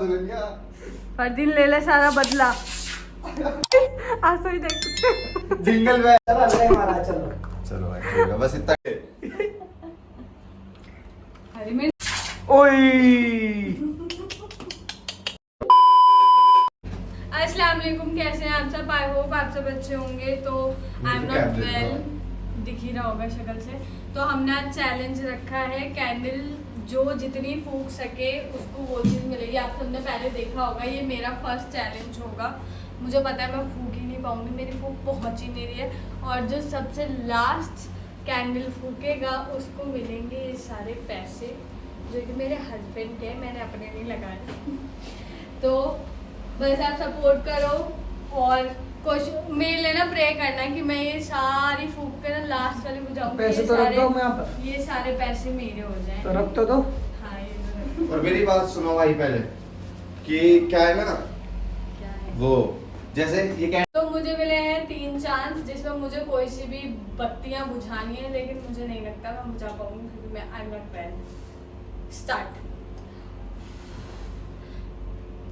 दुल्हनिया। फरदीन ले ले सारा बदला। आज तो ही देख जिंगल में चलो अल्लाह हमारा चलो। चलो भाई ठीक है बस इतना। हरी मिर्च। ओए अस्सलाम वालेकुम, कैसे हैं आप सब? आई होप आप सब अच्छे होंगे। तो आई एम नॉट वेल, दिख ही रहा होगा शक्ल से। तो हमने आज चैलेंज रखा है, कैंडल जो जितनी फूंक सके उसको वो चीज़ मिलेगी। आप सबने पहले देखा होगा, ये मेरा फर्स्ट चैलेंज होगा। मुझे पता है मैं फूंक ही नहीं पाऊंगी, मेरी फूंक पहुंच ही नहीं रही है। और जो सबसे लास्ट कैंडल फूकेगा उसको मिलेंगे ये सारे पैसे जो कि मेरे हस्बैंड के, मैंने अपने नहीं लगाए। तो बस आप सपोर्ट करो और कोशिश मेरे लिए ना प्रे करना कि मैं ये सारी फूक कर ना लास्ट वाली बुझाऊं। पैसे तो रख दो मैं यहाँ पर। ये सारे पैसे मेरे हो जाएं। तो रख तो दो। हाँ ये तो रख। और मेरी बात सुनो भाई पहले कि क्या है ना क्या है? वो जैसे ये क्या तो मुझे मिले हैं 3 चांस जिसमें मुझे कोई सी भी बत्तियां बुझानी है, लेकिन मुझे नहीं लगता मैं बुझा पाऊंगी क्योंकि मैं I am not well. Start.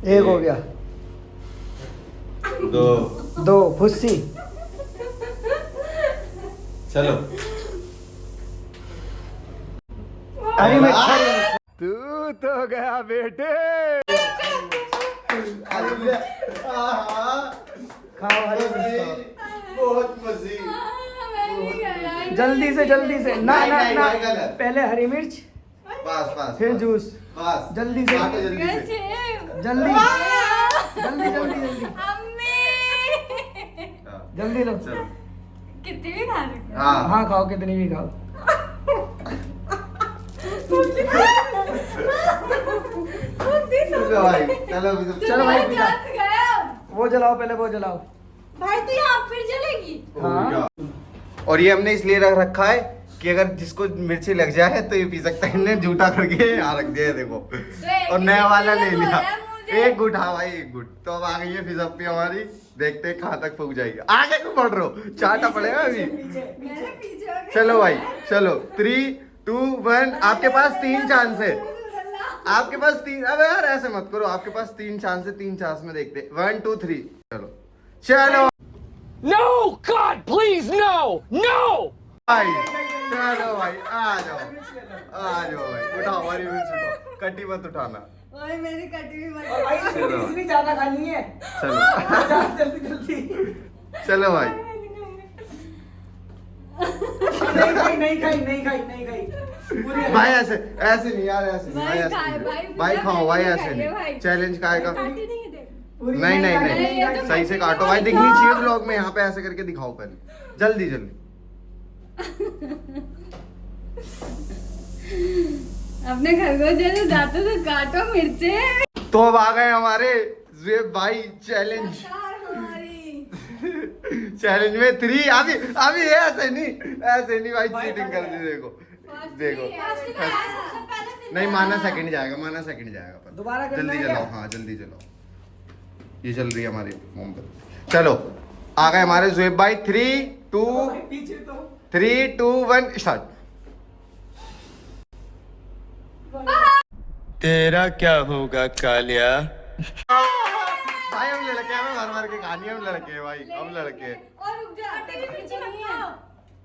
एक हो गया। दो फुस्सी। चलो हरी मिर्च। तू तो गया बेटे। खाओ हरी मिर्च बहुत मजे। मैं जल्दी से ना नहीं, ना नहीं, ना भाई गलत। पहले हरी मिर्च बस फिर जूस। बस जल्दी से। काटो जल्दी से। जल्दी जल्दी जल्दी जल्दी हाँ, जल्दी लो। चलो कितनी भी खा सकते हैं। हाँ हाँ खाओ कितनी भी खाओ। चलो भाई चलो चलो भाई, तुम्हारे हाथ गया। वो जलाओ पहले वो जलाओ। भाई तो यहाँ फिर जलेगी। हाँ। और ये हमने इसलिए रख रखा है कि अगर जिसको मिर्ची लग जाए तो ये पी सकता है। इन्हें झूठा करके यहाँ रख दिया है, देखो। तो और नया वाला ले लिया। मुझे। एक गुट, हाँ भाई एक गुट। तो अब आ गई है फिजप्पी हमारी, देखते हैं कहाँ तक फूक जाएगी। आगे क्यों बढ़ रहे हो, चाटा पड़ेगा अभी। मेरे पीछे हो गया। चलो भाई चलो 3, 2, 1। आपके पास 3 चांस है। आपके पास 3। अबे यार ऐसे मत करो, आपके पास 3 चांस है। 3 चांस में देखते 1, 2, 3। चलो चलो No, God, please, no, no! भाई, चलो भाई आ जाओ भाई। उठाओ हरी मिर्च उठाओ, कटी मत उठाना। ओए मेरी कटी भी मत। और भाई इसलिए ज्यादा खानी है। चलो जल्दी जल्दी। चलो भाई। नहीं खाई पूरी भाई ऐसे नहीं यार, ऐसे नहीं भाई, भाई ऐसे खाए, नहीं। भाई भाई खाओ भाई, खाइए, ऐसे भाई। नहीं। चैलेंज का आएगा। काटी नहीं है, देख। पूरी नहीं ये तो सही से काटी काटो नहीं भाई, है, दिखनी दिखाओ। चाहिए व्लॉग में। यहाँ पे ऐसे करके दिखाओ पहले, जल्दी जल्दी। अपने खरगोश जैसे दांतों से काटो मिर्चे। तो अब आ गए हमारे ज़ुएब भाई चैलेंज। चैलेंज में 3। अभी ऐसे नहीं भाई, चीटिंग कर दी। देखो नहीं, माना सेकंड जाएगा, पर दोबारा करना जल्दी है चलाओ। क्या? हाँ जल्दी चलाओ, ये चल रही है हमारी मोमबत्ती। चलो आ गए हमारे ज़ुएब भाई। 3, 2, पीछे तो 3, 2, 1 स्टार्ट। तेरा क्या होगा कालिया? भाई हम लड़के हैं, मार के कहानी। हम लड़के हैं भाई, हम लड़के हैं। और रुक जा, पीछे नहीं है।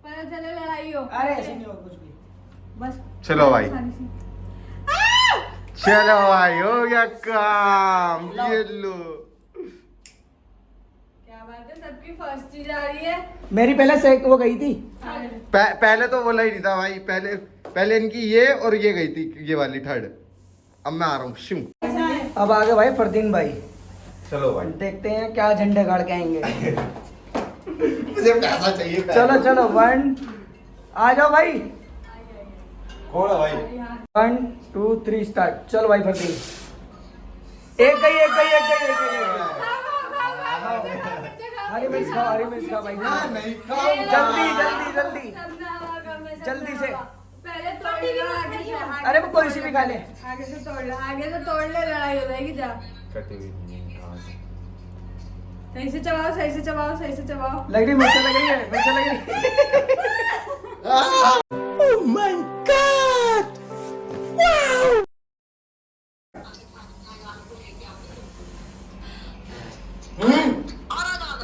पता चले लड़ाई हो। अरे ऐसे नहीं हो कुछ भी। बस चलो भाई। चलो भाई हो गया काम। ये लो। क्या बात है, सबकी फर्स्ट चीज आ रही है। मेरी पहले से वो गई थी। पहले तो बोला ही नहीं था भाई। पहले इनकी ये और ये गई थी, ये वाली थर्ड। अब मैं आ रहा हूँ शिव। अब आगे भाई फरदीन भाई, चलो भाई, देखते हैं क्या झंडे गाड़ के आएंगे। मुझे पैसा चाहिए। चलो चलो 1 आ जाओ भाई। कौन है भाई? 1, 2, 3 स्टार्ट। चलो भाई फरदीन। एक गई। हरी मिर्च खाओ भाई। नहीं खाऊंगा। जल्दी जल्दी से। पहले तोड़ ले, आगे से। अरे वो कोई सी भी खा ले। आगे से तोड़ ले, लड़ाई हो जाएगी। जा कटी हुई नहीं, हाँ। सही से चबाओ। लग रही मिर्च लग रही है। Oh my God! Wow!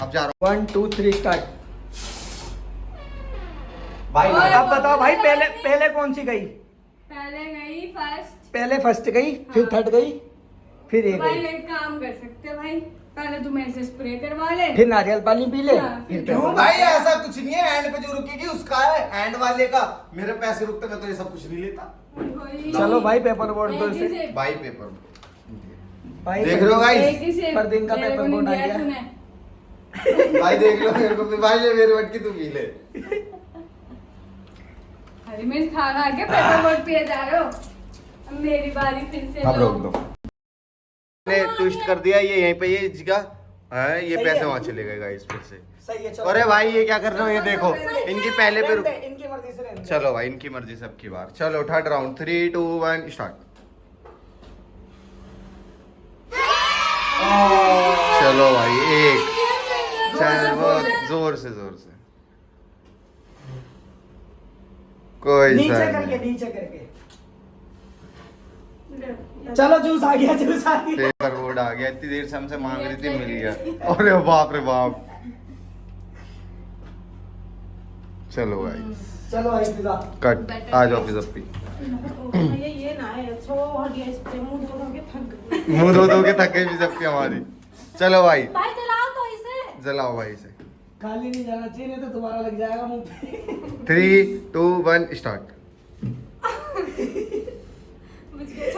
अब जा रहा 1 2 3 स्टार्ट। हूँ भाई। ओए, अब बताओ भाई, पहले कौन सी गई? पहले गई फर्स्ट। पहले फर्स्ट गई, फिर हाँ। थर्ड गई, फिर ये भाई गई। एक काम कर सकते हैं भाई, पहले तुम ऐसे स्प्रे करवा ले, फिर नारियल पानी पी ले, हाँ, फिर फिर क्यों भाई, ऐसा कुछ नहीं है, एंड पे जो रुकेगी उसका है, एंड वाले का। मेरे पैसे रुकते, मैं तो ये सब कुछ नहीं लेता। वही। चलो भाई, पेपर बोर्ड दो एक ही इसे। से- भाई पेपर भाई देख रहे हो एक गाइस, ही से पर दिन का मेरे को पेपर नहीं बोर्ड आ दिया गया। तूने। भाई देख लो मेरे को भी, भाई ले मेरे वट की तू पी ले। हरी मिर्च खा खा के पेपर बोर्ड पिए जा रहे हो। अब मेरी बारी फिर से अब लो। रोक दो। ने ट्विस्ट कर दिया, ये यहीं पे ये जगह है, ये सही पैसे है। वहां चले गए गाइस फिर से। सही है, चलो। अरे भाई ये क्या कर रहे हो, ये देखो इनकी पहले पे रुक। इनकी मर्जी से रहने दे। चलो भाई, इनकी मर्जी सबकी बार। चलो थर्ड राउंड, 3 2 1 स्टार्ट। चलो भाई, एक चल बहुत जोर से कोई नीचे सा करके, नहीं। नीचे करके। चलो जूस आ गया, जूस आ गया। पेपर बोर्ड आ गया, इतनी देर से हमसे मांग रही थी, मिल गया। अरे बाप रे बाप। चलो भाई, चलो भाई, पिज़्ज़ा। कट आ जाओ फिर अपनी। ये ना है अच्छा हट गया, इस पे मुंह धो के थक गई। मुंह धो के थक गई भी सबकी हमारी। चलो भाई, भाई चलाओ तो इसे। जलाओ भाई इसे। खाली नहीं जाना चाहिए, नहीं तो तुम्हारा लग जाएगा मुंह पे। 3 2 1 स्टार्ट।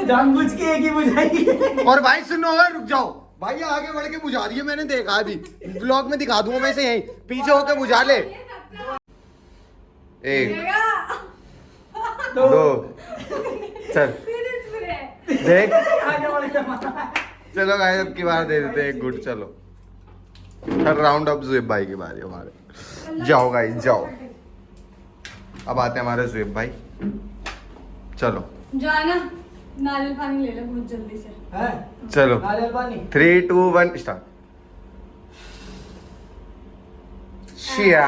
जानबूझ के एक ही बुझाई। और भाई सुनो, रुक जाओ भाई, ये आगे बढ़ के बुझा रही है, मैंने देखा अभी ब्लॉग में, दिखा दूंगा मैं इसे, यहीं पीछे होके बुझा ले। 1 2 चल फिर स्प्रे। देख। आगे बढ़ के मारा। चलो गाइस, अब की बार दे देते हैं एक गुड। चलो हर राउंड अब जुएब भाई की बारी हमारे। जाओ गाइस जाओ। अब आते हैं हमारे जुएब भाई। चलो जाना, नारियल पानी ले ले बहुत जल्दी से। हैं? चलो नारियल पानी। 3 2 1 स्टार्ट। शिया।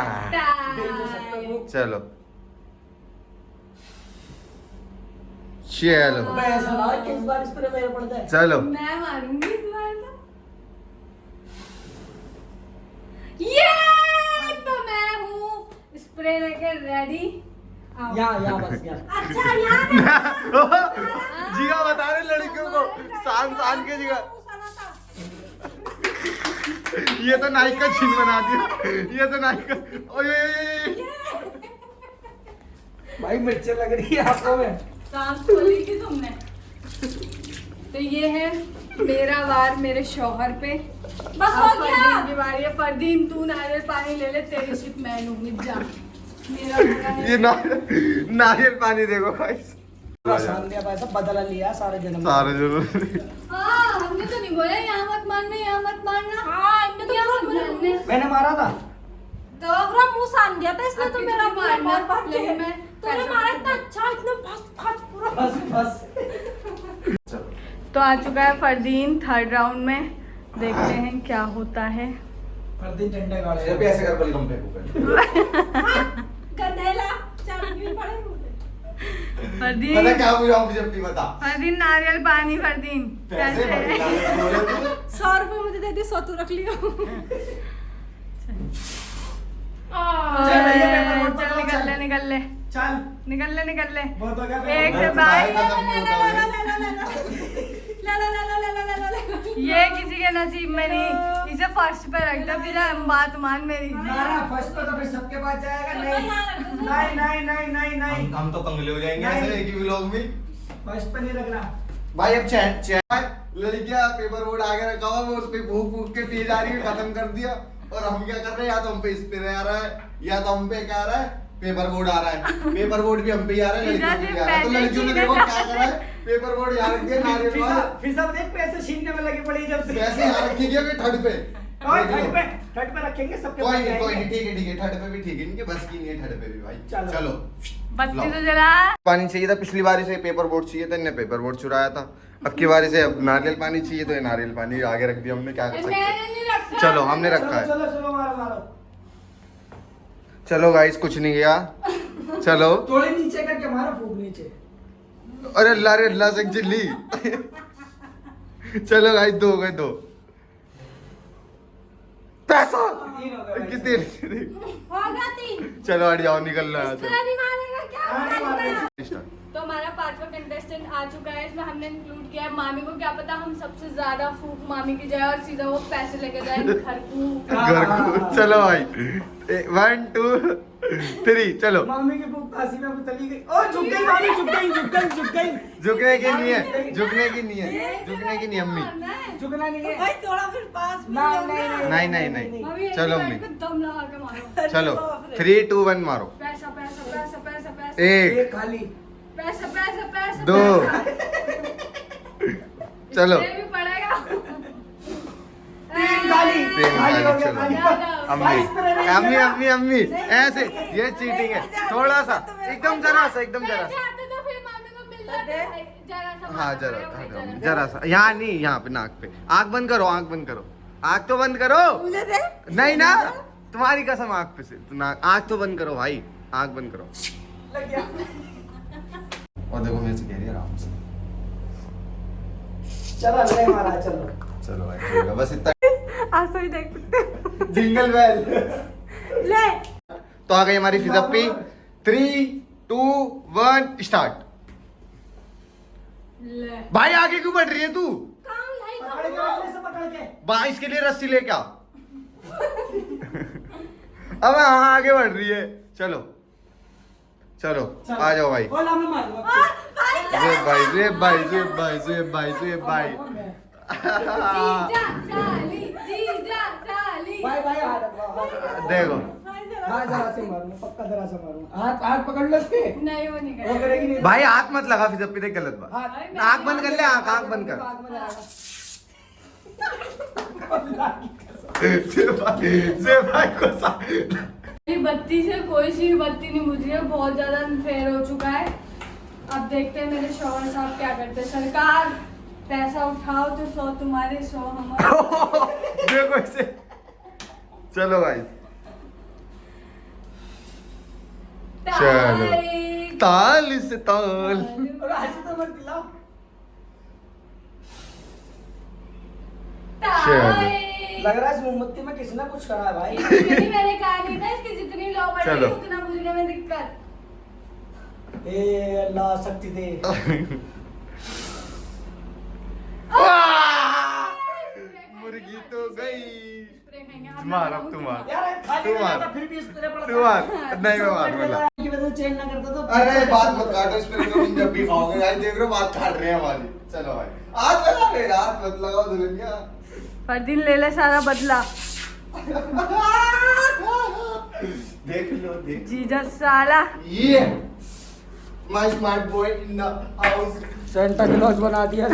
चलो चलो मैं ऐसा ना कि इस बार स्प्रे मेरे पड़ जाए। चलो मैं मारूंगी इस बार तो। ये तो मैं हूँ स्प्रे लेके रेडी। आओ। यहाँ बस यहाँ। अच्छा यार जिगा बता रहे लड़कियों को, शान के जिगा। ये तो नाइक का छीन बना दिया, ये तो नाइक का। ओए भाई मिर्चें लग रही है आपको में। सांस खोली की तुमने। तो ये है मेरा वार मेरे शौहर पे। बस हो गया। फरदीन की बारी है। फरदीन तू नारियल पानी ले ले, तेरी सिर्फ मैं लूंगी। जा मेरा वाला है। ये नारियल पानी देखो भाई, आसान दिया भाई, सब बदला लिया सारे जन्म। सारे जरूर। हाँ, हमने तो नहीं बोला यहाँ मत मारना, यहाँ मत मारना। हाँ इनने तो यहाँ पूरा मत मारना। मैंने मारा था। तो पूरा मुंह सान दिया था इसने, तो आपकी मेरा तो मुंह मारना, मार पाते लेकिन हैं। मैं तूने कैसे मारा मारूं? इतना अच्छा, इतना फस फस पूरा। बस तो आ चुका है फरदीन थर्ड राउंड में। देखते हैं क्या होता है। फरदीन डंडे गाड़े। ये भी ऐसे कर बलगम पे ऊपर। गंधेला चार भी पड़े मुंह पे। पता फरदीन क्या बुझाऊं जब भी बता। फरदीन नारियल पानी। फरदीन पैसे कैसे? बोले तू। 100 रुपए मुझे दे दी, 100 तू रख लियो। चल भैया, पेपर बोर्ड चल पकड़ो, निकल चल। ले निकल ले चल निकल ले निकल ले। बहुत हो गया। एक पेपर से बोर्ड। भाई खत्म नहीं होता है। ला ला ला ला ला ला ला ला ला। ये किसी के नसीब में नहीं। इसे फर्स्ट पे रख दो, फिर बात मान मेरी। मारा फर्स्ट पे तो फिर सबके पास जाएगा। नहीं नहीं नहीं नहीं नहीं। हम तो कंगले हो जाएंगे नहीं। ऐसे एक ही व्लॉग में। फर्स्ट पे नहीं रखना। भाई अब चैन लड़कियां पेपर बोर्ड आगे रखा हुआ, वो उस पे फूक फूक के पी जा रही है, खत्म कर दिया। और हम क्या कर रहे हैं, या तो हम पे स्प्रे आ रहा है, या तो हम पे क्या आ रहा है, पेपर बोर्ड आ रहा है। पेपर बोर्ड भी हम पे ही आ रहा है, लड़कियों पे भी आ रहा है। तो लड़कियों ने देखो क्या करा है, पेपर बोर्ड यहाँ रख दिया, नारियल फिर पानी। सब- फिर सब देख पैसे छीनने में लगी पड़ी जब से। पैसे यहाँ रखी गए अभी थर्ड पे। और थर्ड पे रखेंगे सबके कोई पास नहीं कोई नहीं, जाएंगे। ठीक है थर्ड पे भी ठीक है, इनके बस की नहीं है थर्ड पे भी भाई। चलो। चलो बत्ती तो जला। पानी चाहिए था, पिछली बार से पेपर बोर्ड चाहिए था, इन्हें पेपर बोर्ड चुराया था। अब की बारी से अब नारियल पानी चाहिए, तो ये नारियल पानी आगे रख दिया हमने, क्या कर सकते हैं। मैंने नहीं रखा। चलो हमने रखा चलो है। चलो चलो मारो मारो। चलो गाइस, कुछ नहीं गया। चलो थोड़ी नीचे करके मारो, फूक नीचे। अरे अल्लाह रे अल्लाह से चिल्ली। चलो गाइस, 2 हो गए 2। पैसा तीन हो गए भाई। कितने होगा 3 चलो हट जाओ, निकल रहा है पूरा नहीं मारेगा क्या हाँ, नहीं मारेगा। तो हमारा 5वां कंटेस्टेंट आ चुका है। इसमें हमने इंक्लूड किया है मामी को। क्या पता हम सबसे ज्यादा फूक मामी की जाए और सीधा वो पैसे लेके जाए घर को। घर को। चलो भाई 1 2 3 चलो। मामी की भूख तासी में अब चली गई। ओ झुक गई मामी, झुक गई। झुकने की नहीं है, झुकने की नहीं है, झुकने की नहीं अम्मी। झुकना नहीं है। भाई थोड़ा फिर पास में नहीं, नहीं चलो अम्मी, दम लगा के मारो। चलो 3 2 1 मारो। पैसा पैसा पैसा पैसा पैसा एक एक खाली। पैसा पैसा पैसा 2 चलो ये भी पड़ेगा। तीन खाली। तीन खाली हो खाली, गया, चलो। खाली। अम्मी भाई, इस तरह नहीं अम्मी करना। अम्मी अम्मी ऐसे, ये चीटिंग है। थोड़ा सा, एकदम जरा सा, एकदम जरा सा। जाते तो फिर मामी को मिल जाता है। जरा सा हाँ मारना जरा पड़ेगा भाई, हाँ, जरा सा, यहाँ नहीं, यहाँ पे नाक पे। आँख बंद करो, आँख बंद करो, आँख तो बंद करो। मुझे दे नहीं ना, तुम्हारी कसम, आँख पे से आँख तो बंद करो भाई, आँख बंद करो। लग गया। और देखो मेरे से कह रही है आराम से। चलो ले मारा, चलो। चलो भाई ठीक है, बस इतना। आज तो ही देख सकते जिंगल बेल। ले तो आ गई हमारी फिजप्पी। 3 2 1 स्टार्ट। ले भाई आगे क्यों बढ़ रही है तू? काम नहीं पकड़ के रख ले, सब पकड़ के। भाई इसके लिए रस्सी ले क्या? अब हाँ आगे बढ़ रही है। चलो चलो आ जाओ भाई। बोला मैं मारूंगा। जेब भाई, जेब भाई, जेब भाई, जेब भाई, जेब भाई। जीजा साली जीजा साली। भाई हाथ देखो हाँ जरा से मारूंगा, पक्का जरा से मारूंगा। हाथ हाथ पकड़ लो इसके। नहीं वो नहीं वो करेगा। करेगी नहीं। भाई हाथ मत लगा फिजप्पी, देख गलत बात। हाथ आँख बंद कर ले, आँख बंद कर। आँख में जाएगा। जेब भाई को मेरी बत्ती से कोई सी बत्ती नहीं बुझ रही है। बहुत ज्यादा अनफेयर हो चुका है। अब देखते हैं मेरे शौहर साहब क्या करते हैं। सरकार पैसा उठाओ तो 100 तुम्हारे 100 हमारे। देखो इसे। चलो भाई चलो। ताल से ताल। और ऐसे तो मत दिलाओ। लग रहा है इस मोमबत्ती में किसी ने कुछ करा है भाई। इतनी मैंने कहा नहीं था इसकी जितनी लो बढ़ेगी चलो। उतना बुझने में दिक्कत। ए अल्लाह शक्ति दे। मुर्गी तो गई। स्प्रे खाएंगे हम। तुम्हारा तुम्हारा यार खाली तू में मार। जाता फिर भी स्प्रे पड़ता। तुम्हारा नहीं मैं मारूंगा। की वजह से चेंज ना करता तो। अरे बात मत काटो, इस पे तुम जब भी खाओगे गाइस, देख रहे हो बात काट रहे हैं हमारी। चलो भाई हाथ लगा रहे, हाथ मत लगाओ दुल्हनिया। हर दिन ले ले सारा बदला। देख लो देख। जीजा साला। ये my smart boy in the house. Santa Claus बना दिया।